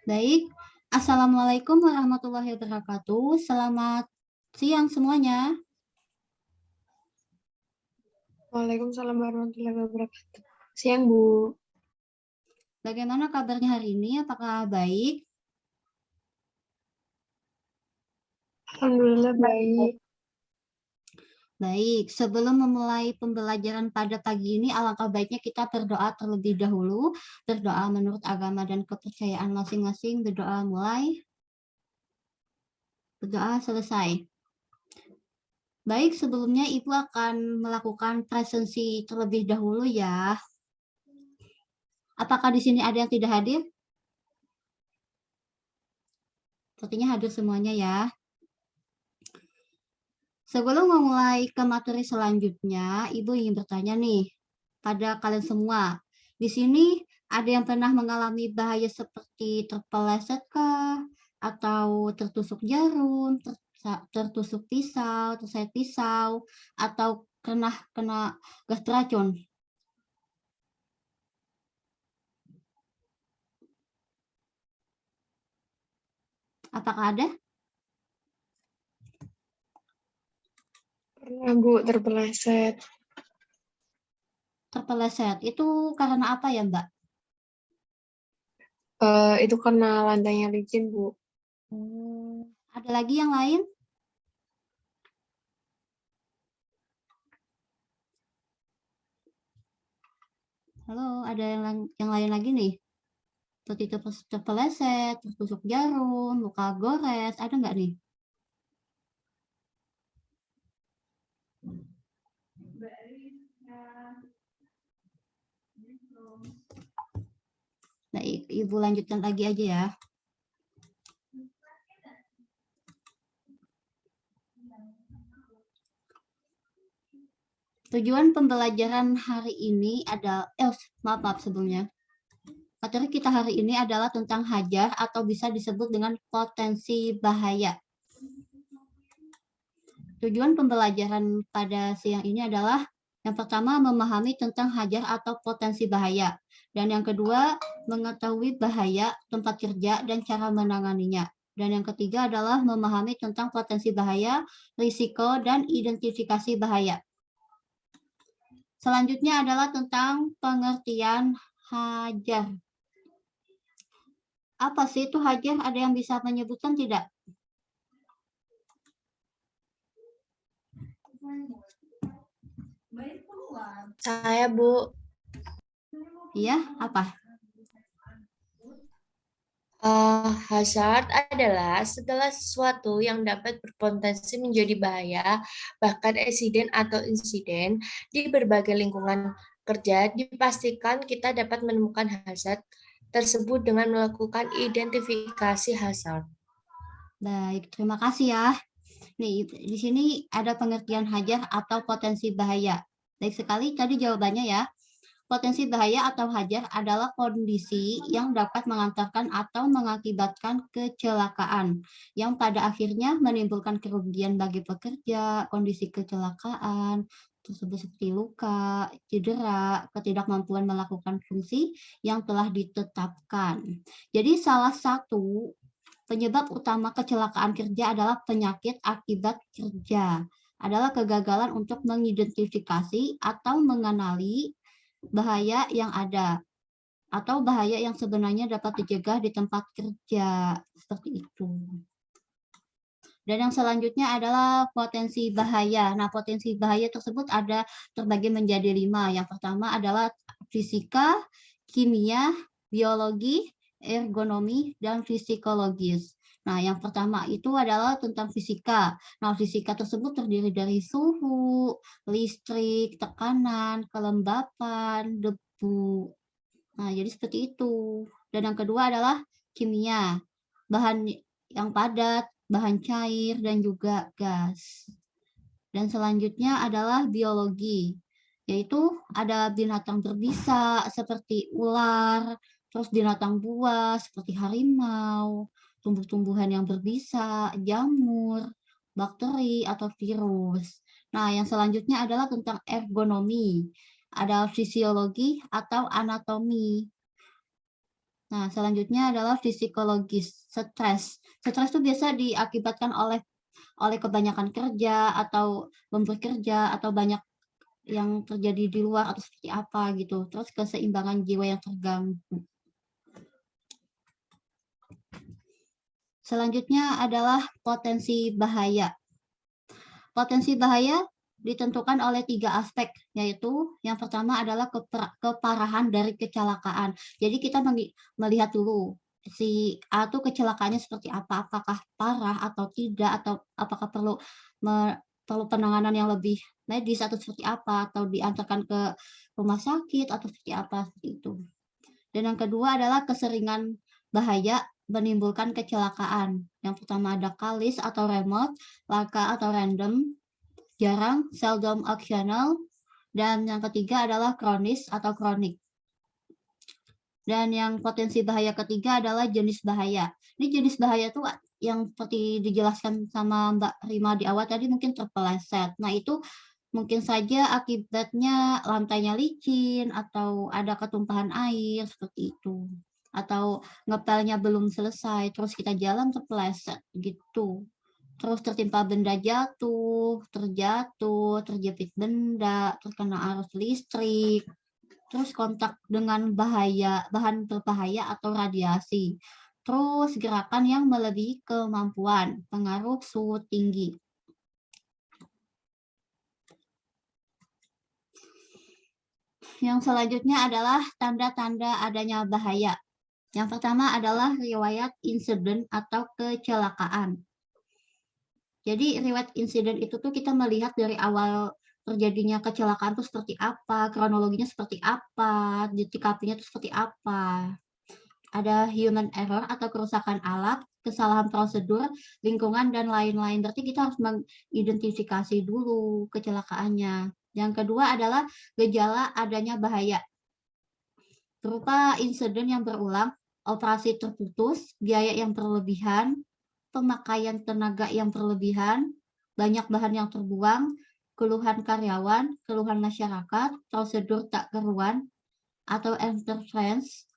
Baik, Assalamualaikum warahmatullahi wabarakatuh. Selamat siang semuanya. Waalaikumsalam warahmatullahi wabarakatuh. Siang, Bu. Bagaimana kabarnya hari ini? Apakah baik? Alhamdulillah baik. Baik, sebelum memulai pembelajaran pada pagi ini, alangkah baiknya kita berdoa terlebih dahulu. Berdoa menurut agama dan kepercayaan masing-masing. Berdoa mulai, berdoa selesai. Baik, sebelumnya Ibu akan melakukan presensi terlebih dahulu ya. Apakah di sini ada yang tidak hadir? Sepertinya hadir semuanya ya. Sebelum memulai ke materi selanjutnya, Ibu ingin bertanya nih pada kalian semua. Di sini ada yang pernah mengalami bahaya seperti terpeleset kah? Atau tertusuk jarum, tertusuk pisau, tersayat pisau, atau kena gas beracun? Apakah ada? Pernah, Bu, terpeleset. Terpeleset. Itu karena apa ya, Mbak? Itu karena lantainya licin, Bu. Ada lagi yang lain? Halo, ada yang lain lagi nih? Seperti terpeleset, tertusuk jarum, luka gores, ada nggak nih? Baik, Ibu lanjutkan lagi aja ya. Tujuan pembelajaran hari ini adalah, maaf sebelumnya. Materi kita hari ini adalah tentang hajar atau bisa disebut dengan potensi bahaya. Tujuan pembelajaran pada siang ini adalah yang pertama memahami tentang hajar atau potensi bahaya. Dan yang kedua mengetahui bahaya tempat kerja dan cara menanganinya. Dan yang ketiga adalah memahami tentang potensi bahaya, risiko, dan identifikasi bahaya. Selanjutnya adalah tentang pengertian hajar. Apa sih itu hajar? Ada yang bisa menyebutkan tidak? Saya, Bu. Iya, apa? Hazard adalah segala sesuatu yang dapat berpotensi menjadi bahaya, bahkan insiden atau insiden di berbagai lingkungan kerja. Dipastikan kita dapat menemukan hazard tersebut dengan melakukan identifikasi hazard. Baik, terima kasih ya. Nih, di sini ada pengertian hajar atau potensi bahaya. Baik sekali, tadi jawabannya ya. Potensi bahaya atau hajar adalah kondisi yang dapat mengantarkan atau mengakibatkan kecelakaan, yang pada akhirnya menimbulkan kerugian bagi pekerja. Kondisi kecelakaan tersebut seperti luka, cedera, ketidakmampuan melakukan fungsi yang telah ditetapkan. Jadi salah satu penyebab utama kecelakaan kerja adalah penyakit akibat kerja, adalah kegagalan untuk mengidentifikasi atau mengenali bahaya yang ada atau bahaya yang sebenarnya dapat dicegah di tempat kerja, seperti itu. Dan yang selanjutnya adalah potensi bahaya. Nah, potensi bahaya tersebut ada terbagi menjadi 5. Yang pertama adalah fisika, kimia, biologi, ergonomi, dan psikologis. Nah, yang pertama itu adalah tentang fisika. Nah, fisika tersebut terdiri dari suhu, listrik, tekanan, kelembapan, debu. Nah, jadi seperti itu. Dan yang kedua adalah kimia. Bahan yang padat, bahan cair, dan juga gas. Dan selanjutnya adalah biologi, yaitu ada binatang berbisa seperti ular, terus binatang buas seperti harimau, tumbuh-tumbuhan yang berbisa, jamur, bakteri, atau virus. Nah, yang selanjutnya adalah tentang ergonomi. Ada fisiologi atau anatomi. Nah, selanjutnya adalah psikologis, stres. Stres itu biasa diakibatkan oleh kebanyakan kerja atau bekerja atau banyak yang terjadi di luar atau seperti apa gitu. Terus keseimbangan jiwa yang terganggu. Selanjutnya adalah potensi bahaya. Potensi bahaya ditentukan oleh 3 aspek, yaitu yang pertama adalah keparahan dari kecelakaan. Jadi kita melihat dulu si A tuh kecelakaannya seperti apa, apakah parah atau tidak, atau apakah perlu penanganan yang lebih medis atau seperti apa, atau diantarkan ke rumah sakit atau seperti apa, seperti itu. Dan yang kedua adalah keseringan bahaya menimbulkan kecelakaan. Yang pertama ada kalis atau remote, laka atau random, jarang, seldom occasional, dan yang ketiga adalah kronis atau kronik. Dan yang potensi bahaya ketiga adalah jenis bahaya. Ini jenis bahaya itu yang seperti dijelaskan sama Mbak Rima di awal tadi mungkin terpeleset. Nah, itu mungkin saja akibatnya lantainya licin atau ada ketumpahan air seperti itu. Atau ngepelnya belum selesai, terus kita jalan terpeleset gitu. Terus tertimpa benda jatuh, terjatuh, terjepit benda, terkena arus listrik, terus kontak dengan bahan berbahaya atau radiasi. Terus gerakan yang melebihi kemampuan, pengaruh suhu tinggi. Yang selanjutnya adalah tanda-tanda adanya bahaya. Yang pertama adalah riwayat insiden atau kecelakaan. Jadi riwayat insiden itu tuh kita melihat dari awal terjadinya kecelakaan itu seperti apa, kronologinya seperti apa, TKP-nya itu seperti apa. Ada human error atau kerusakan alat, kesalahan prosedur, lingkungan, dan lain-lain. Berarti kita harus mengidentifikasi dulu kecelakaannya. Yang kedua adalah gejala adanya bahaya. Berupa insiden yang berulang, operasi terputus, biaya yang berlebihan, pemakaian tenaga yang berlebihan, banyak bahan yang terbuang, keluhan karyawan, keluhan masyarakat, prosedur tak keruan, atau interference,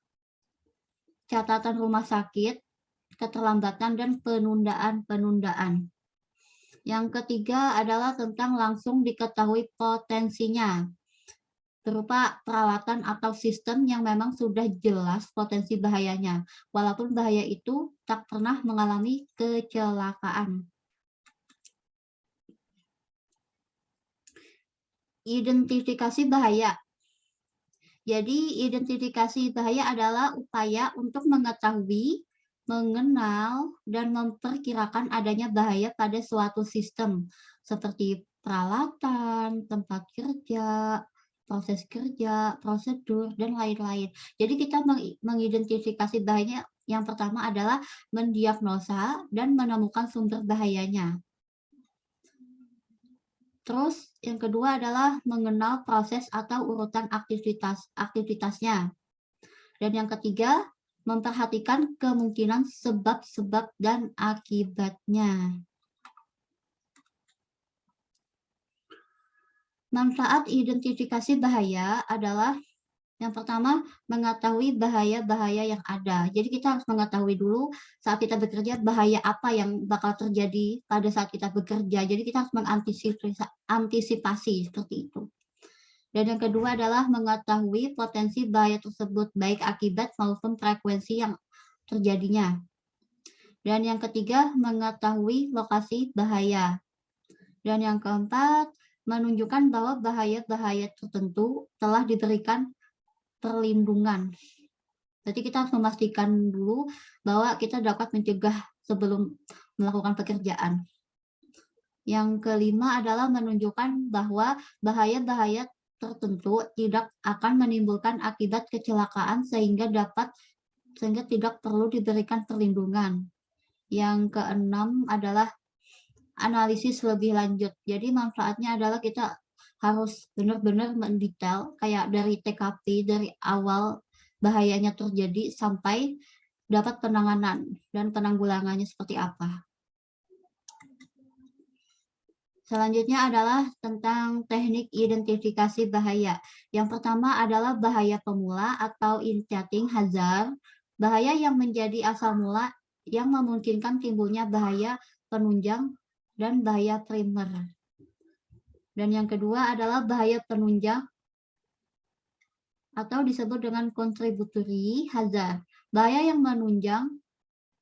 catatan rumah sakit, keterlambatan, dan penundaan-penundaan. Yang ketiga adalah tentang langsung diketahui potensinya, berupa peralatan atau sistem yang memang sudah jelas potensi bahayanya, walaupun bahaya itu tak pernah mengalami kecelakaan. Identifikasi bahaya. Jadi, identifikasi bahaya adalah upaya untuk mengetahui, mengenal, dan memperkirakan adanya bahaya pada suatu sistem, seperti peralatan, tempat kerja, proses kerja, prosedur, dan lain-lain. Jadi, kita mengidentifikasi bahaya yang pertama adalah mendiagnosa dan menemukan sumber bahayanya. Terus yang kedua adalah mengenal proses atau urutan aktivitasnya. Dan yang ketiga, memperhatikan kemungkinan sebab-sebab dan akibatnya. Manfaat identifikasi bahaya adalah yang pertama, mengetahui bahaya-bahaya yang ada. Jadi kita harus mengetahui dulu saat kita bekerja bahaya apa yang bakal terjadi pada saat kita bekerja. Jadi kita harus mengantisipasi seperti itu. Dan yang kedua adalah mengetahui potensi bahaya tersebut, baik akibat maupun frekuensi yang terjadinya. Dan yang ketiga, mengetahui lokasi bahaya. Dan yang keempat, menunjukkan bahwa bahaya-bahaya tertentu telah diberikan perlindungan. Jadi kita harus memastikan dulu bahwa kita dapat mencegah sebelum melakukan pekerjaan. Yang kelima adalah menunjukkan bahwa bahaya-bahaya tertentu tidak akan menimbulkan akibat kecelakaan sehingga tidak perlu diberikan perlindungan. Yang keenam adalah analisis lebih lanjut. Jadi manfaatnya adalah kita harus benar-benar mendetail kayak dari TKP, dari awal bahayanya terjadi sampai dapat penanganan dan penanggulangannya seperti apa. Selanjutnya adalah tentang teknik identifikasi bahaya. Yang pertama adalah bahaya pemula atau initiating hazard, Bahaya yang menjadi asal mula yang memungkinkan timbulnya bahaya penunjang dan bahaya primer. Dan yang kedua adalah bahaya penunjang atau disebut dengan contributory hazard. Bahaya yang menunjang,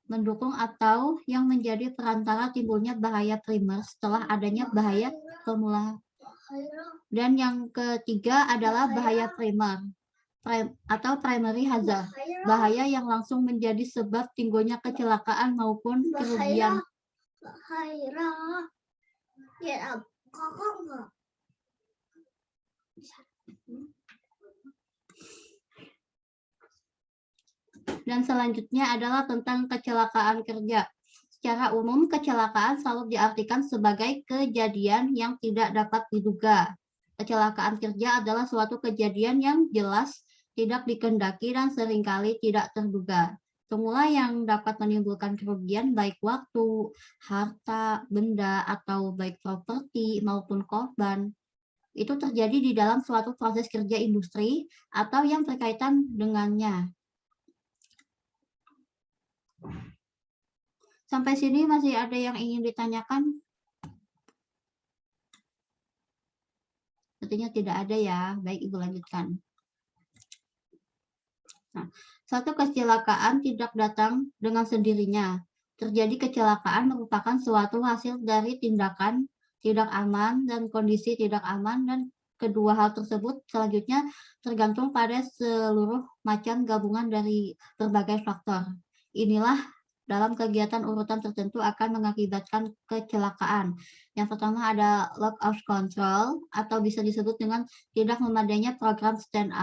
mendukung atau yang menjadi perantara timbulnya bahaya primer setelah adanya bahaya pemula. Dan yang ketiga adalah bahaya primer atau primary hazard. Bahaya yang langsung menjadi sebab timbulnya kecelakaan maupun kerugian. Dan selanjutnya adalah tentang kecelakaan kerja. Secara umum, kecelakaan selalu diartikan sebagai kejadian yang tidak dapat diduga. Kecelakaan kerja adalah suatu kejadian yang jelas tidak dikehendaki dan seringkali tidak terduga. Semula yang dapat menimbulkan kerugian baik waktu, harta, benda, atau baik properti maupun korban. Itu terjadi di dalam suatu proses kerja industri atau yang berkaitan dengannya. Sampai sini masih ada yang ingin ditanyakan? Sepertinya tidak ada ya. Baik, Ibu lanjutkan. Nah, suatu kecelakaan tidak datang dengan sendirinya. Terjadi kecelakaan merupakan suatu hasil dari tindakan tidak aman dan kondisi tidak aman, dan kedua hal tersebut selanjutnya tergantung pada seluruh macam gabungan dari berbagai faktor. Inilah dalam kegiatan urutan tertentu akan mengakibatkan kecelakaan. Yang pertama ada lack of control atau bisa disebut dengan tidak memadainya program stand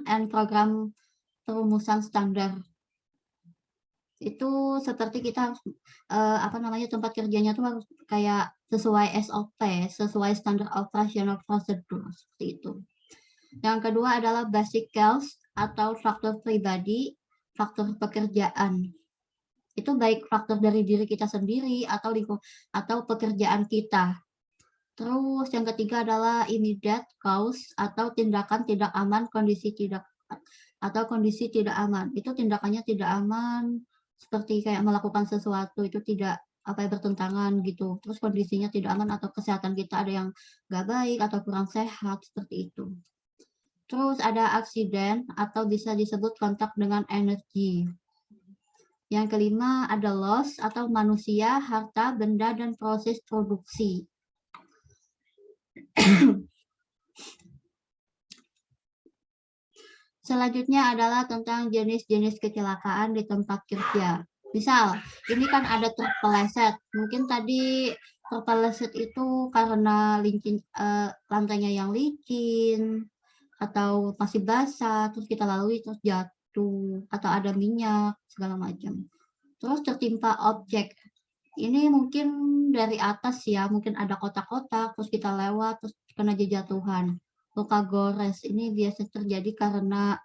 and program perumusan standar. Itu seperti kita tempat kerjanya tuh harus kayak sesuai SOP, sesuai standar operational procedure seperti itu. Yang kedua adalah basic cause atau faktor pribadi, faktor pekerjaan. Itu baik faktor dari diri kita sendiri atau pekerjaan kita. Terus yang ketiga adalah immediate cause atau tindakan tidak aman, kondisi tidak aman. Itu tindakannya tidak aman, seperti kayak melakukan sesuatu itu tidak bertentangan gitu. Terus kondisinya tidak aman atau kesehatan kita ada yang nggak baik atau kurang sehat, seperti itu. Terus ada aksiden atau bisa disebut kontak dengan energi. Yang kelima ada loss atau manusia, harta, benda, dan proses produksi. Selanjutnya adalah tentang jenis-jenis kecelakaan di tempat kerja. Misal, ini kan ada terpeleset. Mungkin tadi terpeleset itu karena lantainya yang licin, atau masih basah, terus kita lalui terus jatuh, atau ada minyak, segala macam. Terus tertimpa objek. Ini mungkin dari atas ya, mungkin ada kotak-kotak, terus kita lewat, terus kena jatuhan. Luka gores ini biasa terjadi karena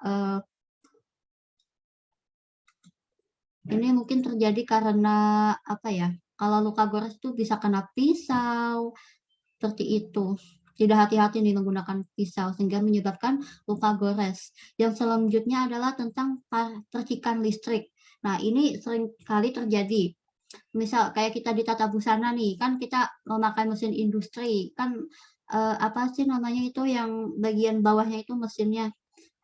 kalau luka gores itu bisa kena pisau, seperti itu. Tidak hati-hati nih menggunakan pisau sehingga menyebabkan luka gores. Yang selanjutnya adalah tentang percikan listrik. Nah, ini sering kali terjadi. Misal kayak kita di tata busana nih, kan kita memakai mesin industri, kan itu yang bagian bawahnya itu mesinnya.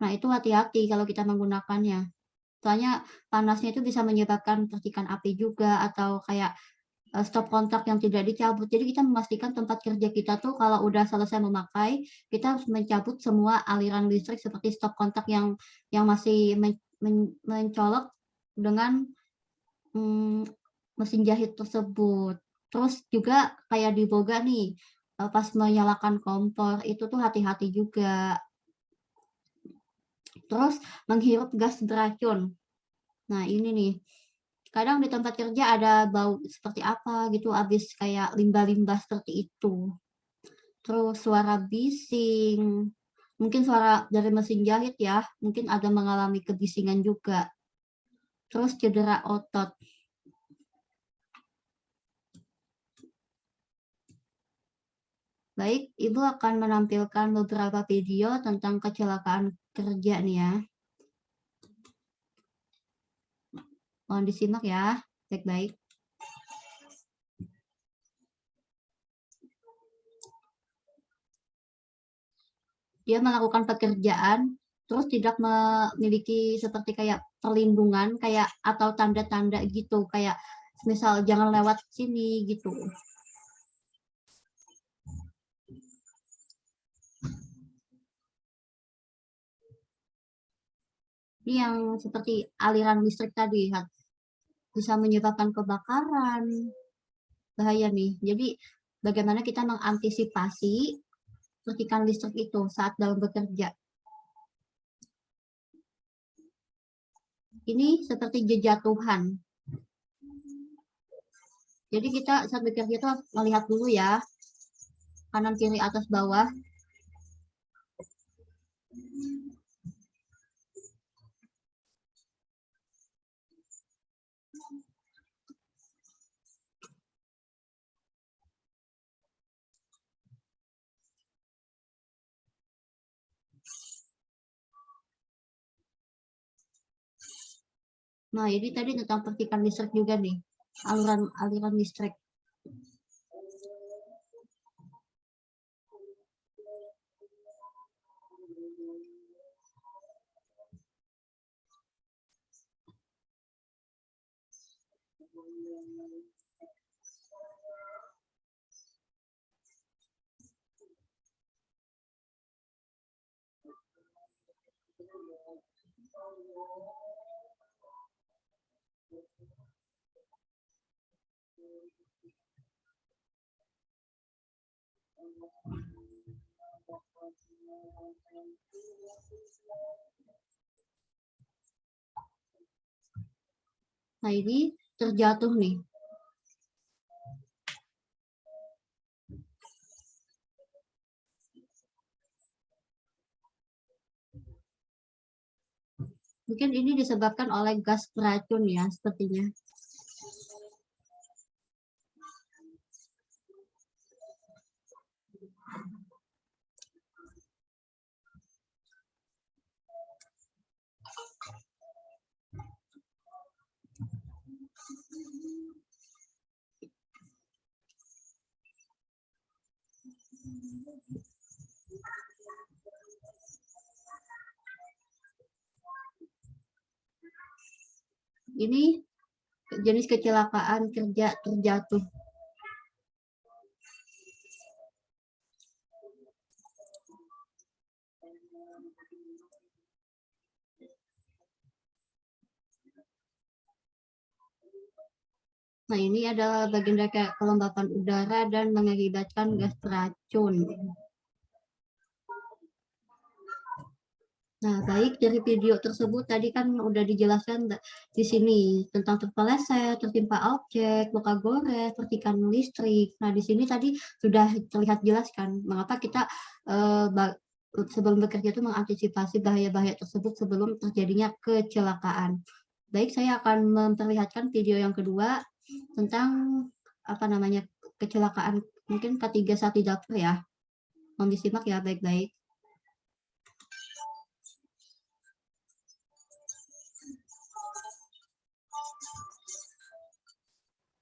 Nah, itu hati-hati kalau kita menggunakannya. Soalnya panasnya itu bisa menyebabkan percikan api juga, atau kayak stop kontak yang tidak dicabut. Jadi kita memastikan tempat kerja kita tuh kalau udah selesai memakai, kita harus mencabut semua aliran listrik seperti stop kontak yang masih mencolok dengan mesin jahit tersebut. Terus juga kayak di boga nih, pas menyalakan kompor itu tuh hati-hati juga. Terus menghirup gas beracun. Nah, ini nih. Kadang di tempat kerja ada bau seperti apa gitu, habis kayak limbah-limbah seperti itu. Terus suara bising, mungkin suara dari mesin jahit ya, mungkin ada mengalami kebisingan juga. Terus cedera otot. Baik, Ibu akan menampilkan beberapa video tentang kecelakaan kerja nih ya. Mohon disimak ya, baik-baik. Dia melakukan pekerjaan, terus tidak memiliki seperti kayak perlindungan, kayak atau tanda-tanda gitu, kayak misal jangan lewat sini gitu. Ini yang seperti aliran listrik tadi, bisa menyebabkan kebakaran, bahaya nih. Jadi bagaimana kita mengantisipasi percikan listrik itu saat dalam bekerja. Ini seperti jejatuhan. Jadi kita saat bekerja itu melihat dulu ya, kanan kiri atas bawah. Nah, ini tadi tentang percikan listrik juga nih, aliran listrik. Nah, ini terjatuh nih. Mungkin ini disebabkan oleh gas beracun ya, sepertinya. Ini jenis kecelakaan kerja terjatuh. Nah, ini adalah bagian dari kelembapan udara dan mengakibatkan gas beracun. Nah, baik, dari video tersebut tadi kan udah dijelaskan di sini tentang terpeleset, tertimpa objek, luka gores, percikan listrik. Nah, di sini tadi sudah terlihat jelas kan mengapa kita sebelum bekerja itu mengantisipasi bahaya-bahaya tersebut sebelum terjadinya kecelakaan. Baik, saya akan memperlihatkan video yang kedua tentang apa namanya kecelakaan mungkin K3 saat di dapur ya. Mohon disimak ya baik-baik.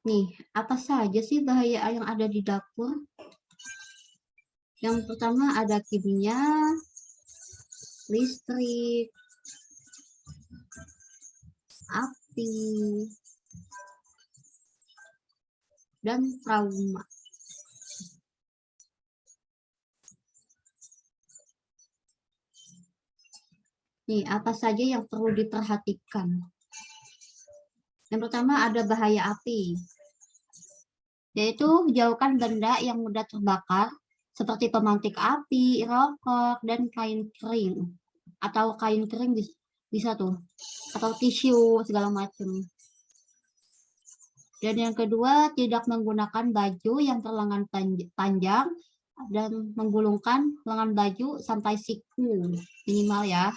Nih, apa saja sih bahaya yang ada di dapur? Yang pertama ada kimia, listrik, api, dan trauma. Nih, apa saja yang perlu diperhatikan? Yang pertama ada bahaya api, yaitu jauhkan benda yang mudah terbakar seperti pemantik api, rokok, dan kain kering. Atau kain kering bisa tuh, atau tisu segala macam. Dan yang kedua, tidak menggunakan baju yang berlengan panjang dan menggulungkan lengan baju sampai siku minimal ya.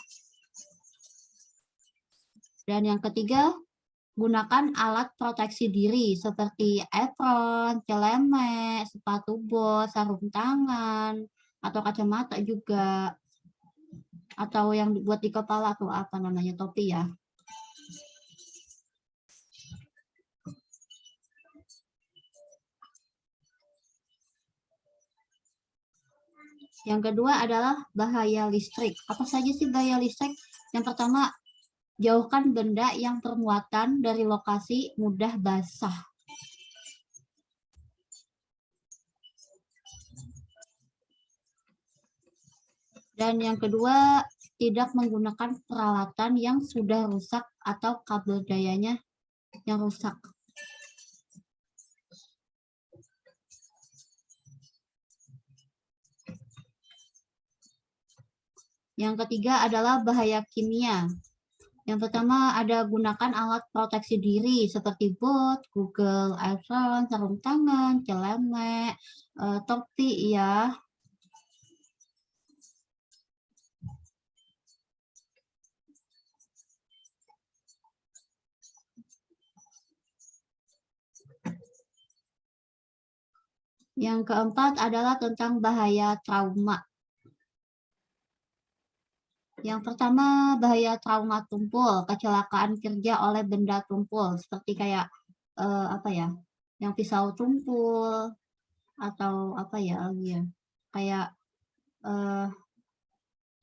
Dan yang ketiga, gunakan alat proteksi diri seperti apron, celemek, sepatu bot, sarung tangan, atau kacamata juga. Atau yang dibuat di kepala atau apa namanya, topi ya. Yang kedua adalah bahaya listrik. Apa saja sih bahaya listrik? Yang pertama, jauhkan benda yang bermuatan dari lokasi mudah basah. Dan yang kedua, tidak menggunakan peralatan yang sudah rusak atau kabel dayanya yang rusak. Yang ketiga adalah bahaya kimia. Yang pertama ada gunakan alat proteksi diri seperti boot, Google Apron, sarung tangan, celemek, topi ya. Yang keempat adalah tentang bahaya trauma. Yang pertama, bahaya trauma tumpul, kecelakaan kerja oleh benda tumpul, seperti kayak apa ya, yang pisau tumpul atau apa ya, kayak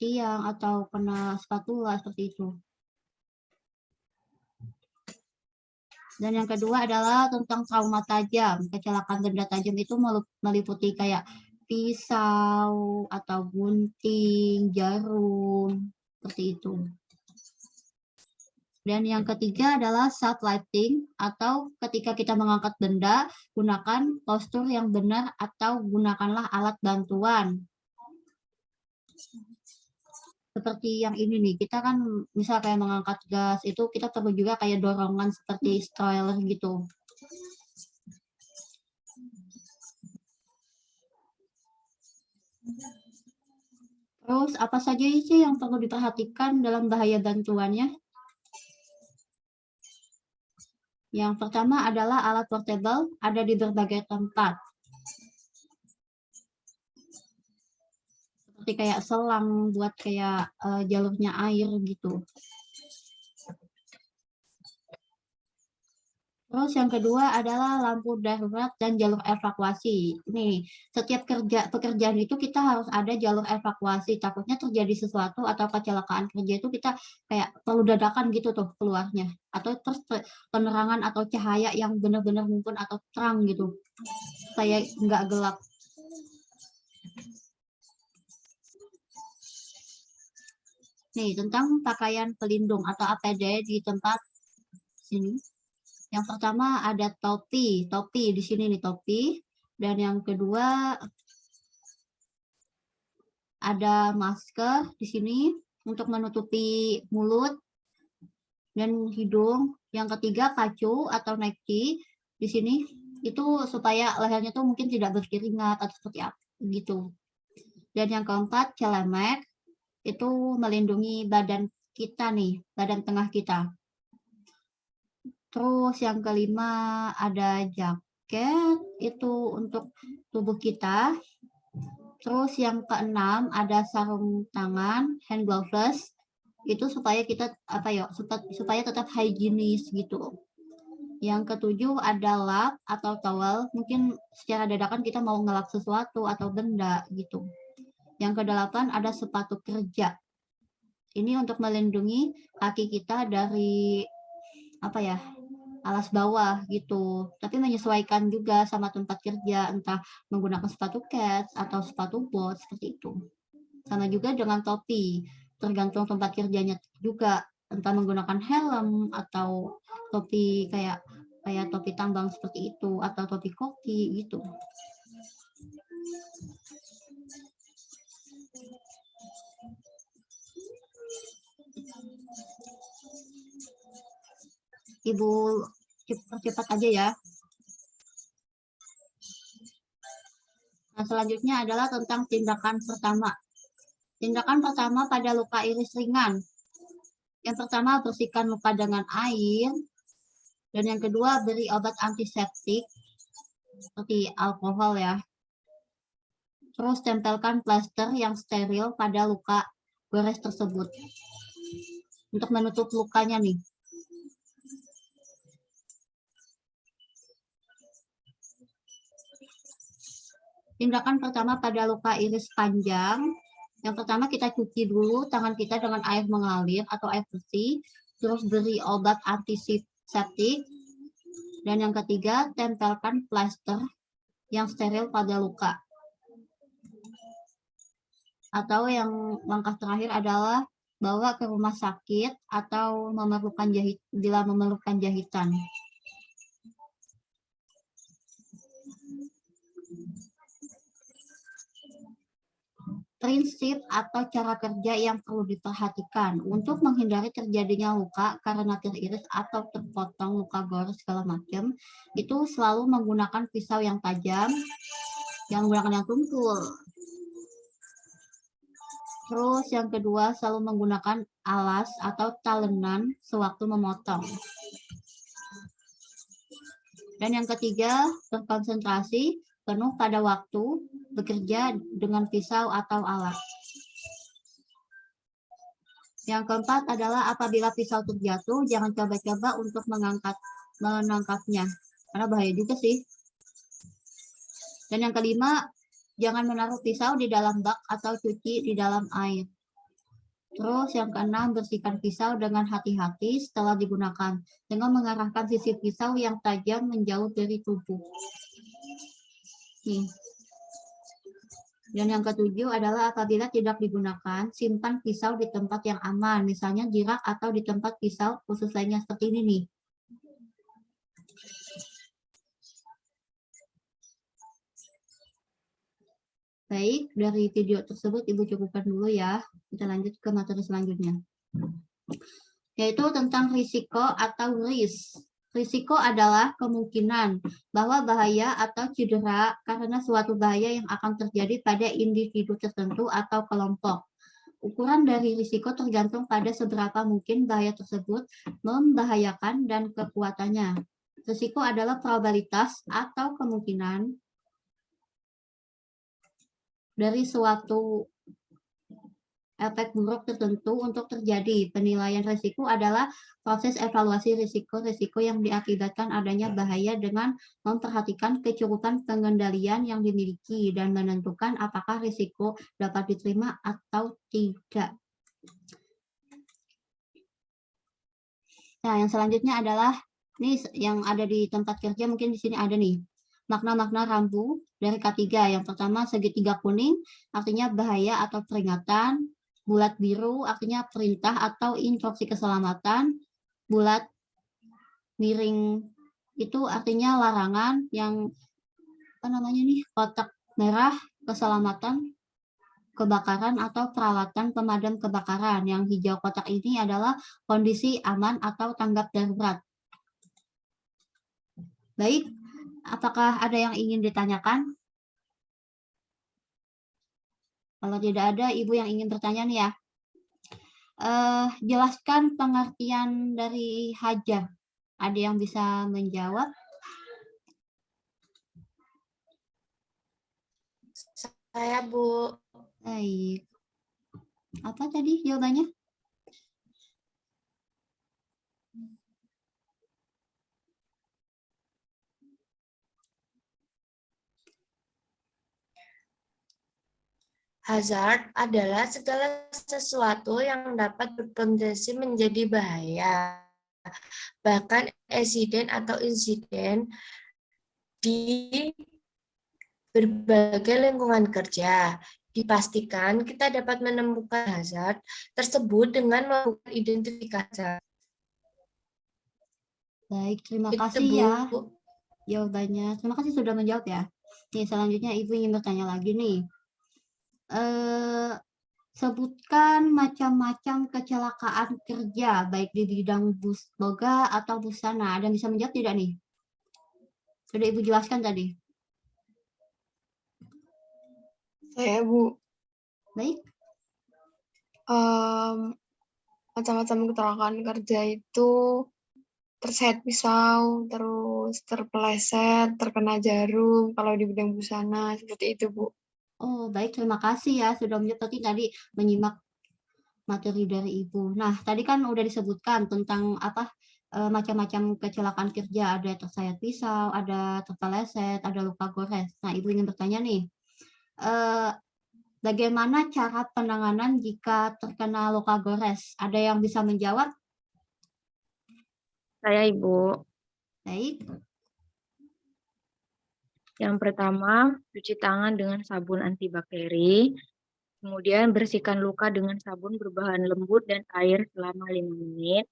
tiang atau kena spatula seperti itu. Dan yang kedua adalah tentang trauma tajam. Kecelakaan benda tajam itu meliputi kayak pisau atau gunting, jarum, seperti itu. Dan yang ketiga adalah self lifting atau ketika kita mengangkat benda, gunakan postur yang benar atau gunakanlah alat bantuan. Seperti yang ini nih, kita kan misal kayak mengangkat gas itu kita perlu juga kayak dorongan seperti stroller gitu. Terus apa saja sih yang perlu diperhatikan dalam bahaya bantuannya? Yang pertama adalah alat portable ada di berbagai tempat. Seperti kayak selang buat kayak jalurnya air gitu. Terus yang kedua adalah lampu darurat dan jalur evakuasi. Nih, setiap pekerjaan itu kita harus ada jalur evakuasi. Takutnya terjadi sesuatu atau kecelakaan kerja itu kita kayak perlu dadakan gitu tuh keluarnya. Atau terus penerangan atau cahaya yang benar-benar mumpun atau terang gitu. Supaya nggak gelap. Nih, tentang pakaian pelindung atau APD di tempat sini. Yang pertama ada topi di sini nih topi. Dan yang kedua ada masker di sini untuk menutupi mulut dan hidung. Yang ketiga kacu atau necktie di sini itu supaya lehernya tuh mungkin tidak berkeringat atau seperti apa gitu. Dan yang keempat celemek itu melindungi badan kita nih, badan tengah kita. Terus yang kelima ada jaket itu untuk tubuh kita. Terus yang keenam ada sarung tangan, hand gloves itu supaya kita apa ya, supaya tetap higienis gitu. Yang ketujuh ada lap atau towel, mungkin secara dadakan kita mau ngelap sesuatu atau benda gitu. Yang kedelapan ada sepatu kerja. Ini untuk melindungi kaki kita dari apa ya, alas bawah gitu. Tapi menyesuaikan juga sama tempat kerja, entah menggunakan sepatu cats atau sepatu bot seperti itu. Sama juga dengan topi, tergantung tempat kerjanya juga, entah menggunakan helm atau topi kayak topi tambang seperti itu atau topi koki gitu. Ibu cepat aja ya. Nah, selanjutnya adalah tentang tindakan pertama. Tindakan pertama pada luka iris ringan. Yang pertama, bersihkan luka dengan air. Dan yang kedua, beri obat antiseptik seperti alkohol ya. Terus tempelkan plaster yang steril pada luka gores tersebut. Untuk menutup lukanya nih. Tindakan pertama pada luka iris panjang. Yang pertama kita cuci dulu tangan kita dengan air mengalir atau air bersih. Terus beri obat antiseptik. Dan yang ketiga, tempelkan plester yang steril pada luka. Atau yang langkah terakhir adalah bawa ke rumah sakit atau bila memerlukan jahitan. Prinsip atau cara kerja yang perlu diperhatikan untuk menghindari terjadinya luka karena teriris atau terpotong, luka gores segala macam, itu selalu menggunakan pisau yang tajam, yang menggunakan yang tumpul. Terus yang kedua, selalu menggunakan alas atau talenan sewaktu memotong. Dan yang ketiga, berkonsentrasi penuh pada waktu bekerja dengan pisau atau alat. Yang keempat adalah apabila pisau terjatuh, jangan coba-coba untuk menangkapnya, karena bahaya juga sih. Dan yang kelima, jangan menaruh pisau di dalam bak atau cuci di dalam air. Terus yang keenam, bersihkan pisau dengan hati-hati setelah digunakan, dengan mengarahkan sisi pisau yang tajam menjauh dari tubuh. Nih. Dan yang ketujuh adalah apabila tidak digunakan, simpan pisau di tempat yang aman, misalnya di rak atau di tempat pisau khusus lainnya seperti ini nih. Baik, dari video tersebut Ibu cukupkan dulu ya. Kita lanjut ke materi selanjutnya. Yaitu tentang risiko atau risk. Risiko adalah kemungkinan bahwa bahaya atau cedera karena suatu bahaya yang akan terjadi pada individu tertentu atau kelompok. Ukuran dari risiko tergantung pada seberapa mungkin bahaya tersebut membahayakan dan kekuatannya. Risiko adalah probabilitas atau kemungkinan dari suatu efek buruk tertentu untuk terjadi. Penilaian risiko adalah proses evaluasi risiko-risiko yang diakibatkan adanya bahaya dengan memperhatikan kecukupan pengendalian yang dimiliki dan menentukan apakah risiko dapat diterima atau tidak. Nah, yang selanjutnya adalah ini yang ada di tempat kerja, mungkin di sini ada nih. Makna-makna rambu dari K3. Yang pertama, segitiga kuning artinya bahaya atau peringatan. Bulat biru artinya perintah atau instruksi keselamatan. Bulat miring itu artinya larangan. Yang kotak merah keselamatan kebakaran atau peralatan pemadam kebakaran. Yang hijau kotak ini adalah kondisi aman atau tanggap darurat. Baik, apakah ada yang ingin ditanyakan? Kalau tidak ada, Ibu yang ingin bertanya nih ya. Jelaskan pengertian dari hajar. Ada yang bisa menjawab? Saya, Bu. Baik. Apa tadi jawabannya? Hazard adalah segala sesuatu yang dapat berpotensi menjadi bahaya, bahkan eksiden atau insiden di berbagai lingkungan kerja. Dipastikan kita dapat menemukan hazard tersebut dengan melakukan identifikasi. Baik, terima Itu, kasih Bu. ya jawabannya. Terima kasih sudah menjawab ya. Nih, selanjutnya Ibu ingin bertanya lagi nih. Sebutkan macam-macam kecelakaan kerja, baik di bidang boga atau busana. Ada yang bisa menjawab tidak nih? Sudah Ibu jelaskan tadi. Saya, Bu. Baik. Macam-macam kecelakaan kerja itu terset pisau, terus terpeleset, terkena jarum, kalau di bidang busana, seperti itu, Bu. Oh, baik. Terima kasih ya sudah menjawab tadi menyimak materi dari Ibu. Nah, tadi kan udah disebutkan tentang macam-macam kecelakaan kerja. Ada tersayat pisau, ada terpeleset, ada luka gores. Nah, Ibu ingin bertanya nih. bagaimana cara penanganan jika terkena luka gores? Ada yang bisa menjawab? Saya, Ibu. Baik, Yang pertama, cuci tangan dengan sabun antibakteri. Kemudian bersihkan luka dengan sabun berbahan lembut dan air selama 5 menit.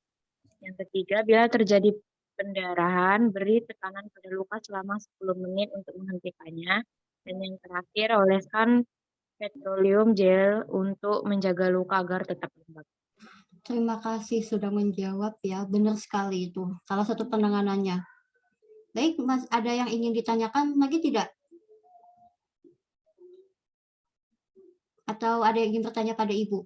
Yang ketiga, bila terjadi pendarahan, beri tekanan pada luka selama 10 menit untuk menghentikannya. Dan yang terakhir, oleskan petroleum gel untuk menjaga luka agar tetap lembab. terima kasih sudah menjawab ya. Benar sekali itu. Salah satu penanganannya. Baik, Mas, ada yang ingin ditanyakan lagi tidak? Atau ada yang ingin bertanya pada Ibu?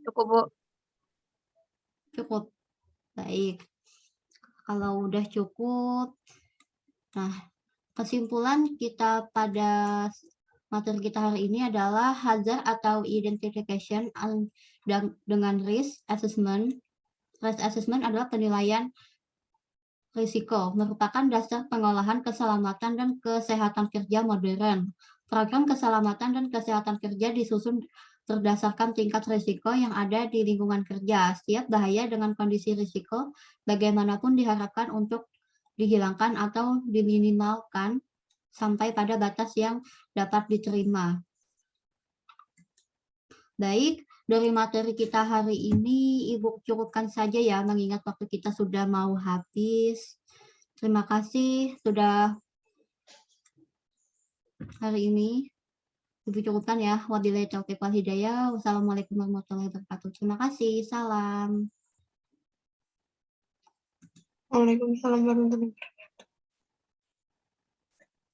Cukup, Bu. Cukup. Baik. Kalau udah cukup, nah kesimpulan kita pada materi kita hari ini adalah hazard atau identification dengan risk assessment. Risk assessment adalah penilaian risiko, merupakan dasar pengolahan keselamatan dan kesehatan kerja modern. Program keselamatan dan kesehatan kerja disusun berdasarkan tingkat risiko yang ada di lingkungan kerja. Setiap bahaya dengan kondisi risiko bagaimanapun diharapkan untuk dihilangkan atau diminimalkan sampai pada batas yang dapat diterima. Baik, dari materi kita hari ini, Ibu cukupkan saja ya, mengingat waktu kita sudah mau habis. Terima kasih sudah hari ini. Ibu cukupkan ya. Wabillahi taufiq wal hidayah. Wassalamualaikum warahmatullahi wabarakatuh. Terima kasih. Salam. Waalaikumsalam warahmatullahi wabarakatuh.